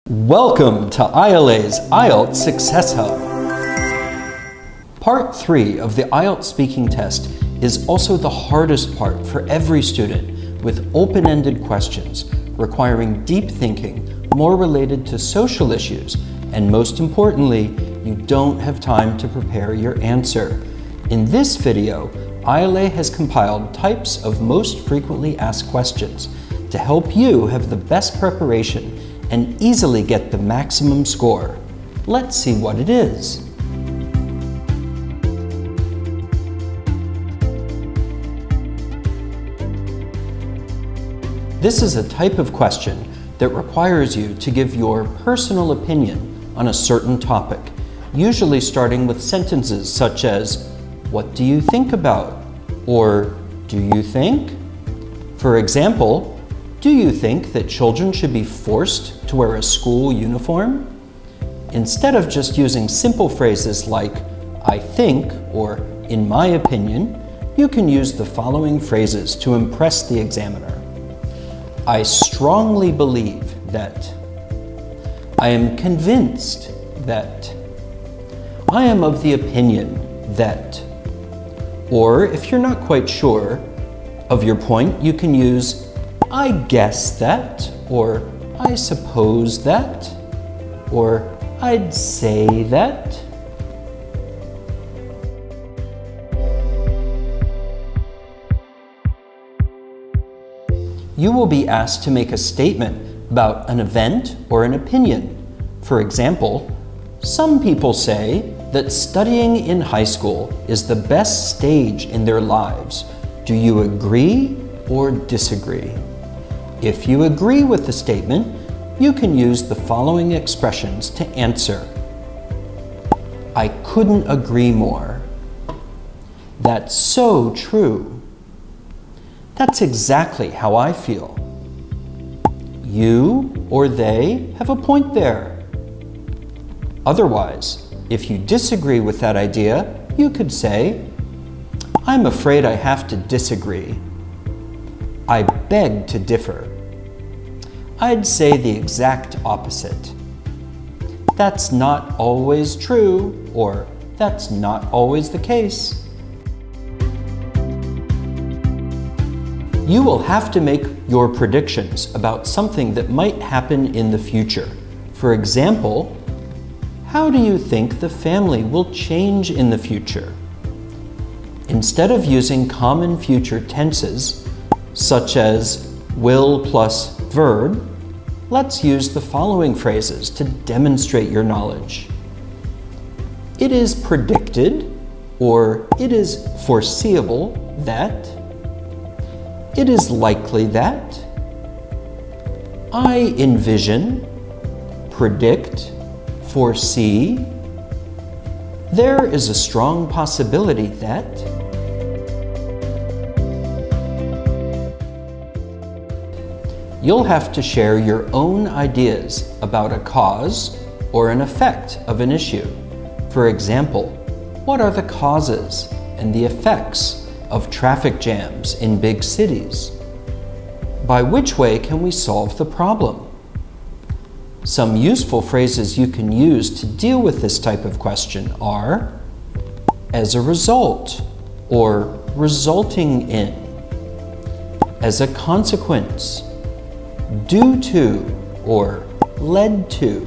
Welcome to ILA's IELTS Success Hub. Part 3 of the IELTS speaking test is also the hardest part for every student, with open-ended questions requiring deep thinking, more related to social issues, and most importantly, you don't have time to prepare your answer. In this video, ILA has compiled types of most frequently asked questions to help you have the best preparation and easily get the maximum score. Let's see what it is. This is a type of question that requires you to give your personal opinion on a certain topic, usually starting with sentences such as, "What do you think about?" or "Do you think?" For example, do you think that children should be forced to wear a school uniform? Instead of just using simple phrases like, "I think," or "in my opinion," you can use the following phrases to impress the examiner. I strongly believe that. I am convinced that. I am of the opinion that. Or if you're not quite sure of your point, you can use I guess that, or I suppose that, or I'd say that. You will be asked to make a statement about an event or an opinion. For example, some people say that studying in high school is the best stage in their lives. Do you agree or disagree? If you agree with the statement, you can use the following expressions to answer. I couldn't agree more. That's so true. That's exactly how I feel. You or they have a point there. Otherwise, if you disagree with that idea, you could say, I'm afraid I have to disagree. I beg to differ. I'd say the exact opposite. That's not always true, or that's not always the case. You will have to make your predictions about something that might happen in the future. For example, how do you think the family will change in the future? Instead of using common future tenses, such as will plus verb, let's use the following phrases to demonstrate your knowledge. It is predicted, or it is foreseeable that. It is likely that. I envision, predict, foresee. There is a strong possibility that. You'll have to share your own ideas about a cause or an effect of an issue. For example, what are the causes and the effects of traffic jams in big cities? By which way can we solve the problem? Some useful phrases you can use to deal with this type of question are as a result, or resulting in, as a consequence, due to, or led to.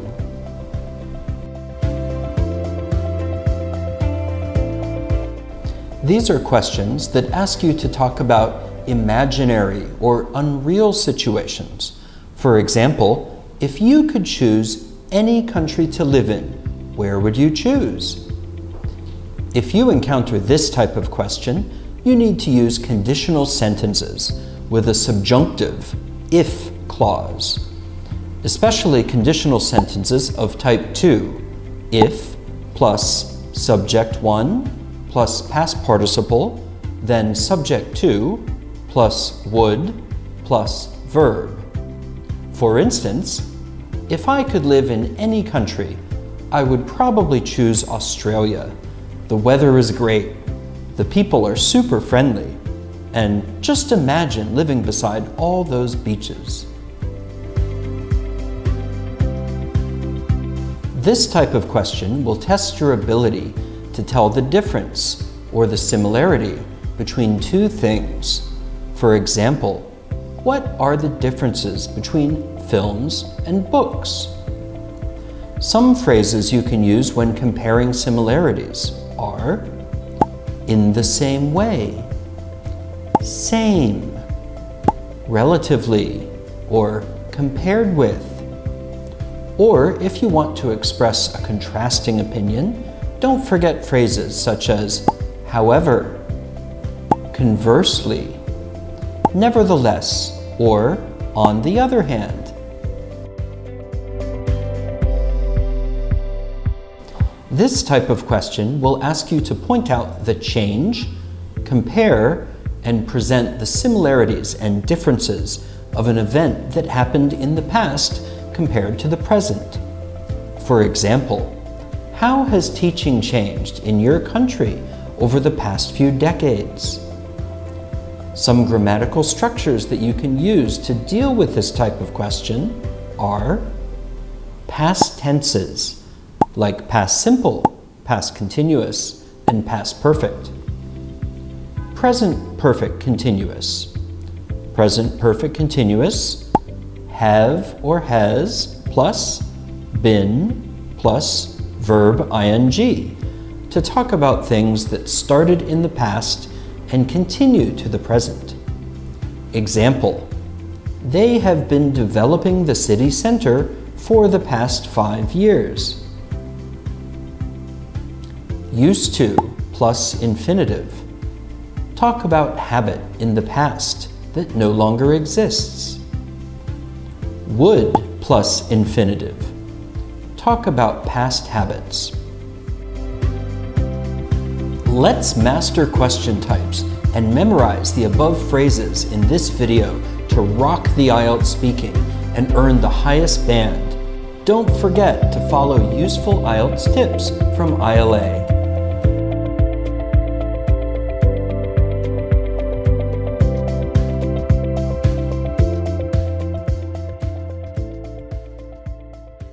These are questions that ask you to talk about imaginary or unreal situations. For example, if you could choose any country to live in, where would you choose? If you encounter this type of question, you need to use conditional sentences with a subjunctive, if clause, especially conditional sentences of type 2, if plus subject 1 plus past participle, then subject 2 plus would plus verb. For instance, if I could live in any country, I would probably choose Australia. The weather is great, the people are super friendly, and just imagine living beside all those beaches. This type of question will test your ability to tell the difference or the similarity between two things. For example, what are the differences between films and books? Some phrases you can use when comparing similarities are in the same way, same, relatively, or compared with. Or if you want to express a contrasting opinion, don't forget phrases such as however, conversely, nevertheless, or on the other hand. This type of question will ask you to point out the change, compare, and present the similarities and differences of an event that happened in the past compared to the present. For example, how has teaching changed in your country over the past few decades? Some grammatical structures that you can use to deal with this type of question are past tenses, like past simple, past continuous, and past perfect. Present perfect continuous. Present perfect continuous, have or has plus been plus verb ing to talk about things that started in the past and continue to the present. Example, they have been developing the city center for the past 5 years. Used to plus infinitive. Talk about habit in the past that no longer exists. Would plus infinitive. Talk about past habits. Let's master question types and memorize the above phrases in this video to rock the IELTS speaking and earn the highest band. Don't forget to follow useful IELTS tips from ILA.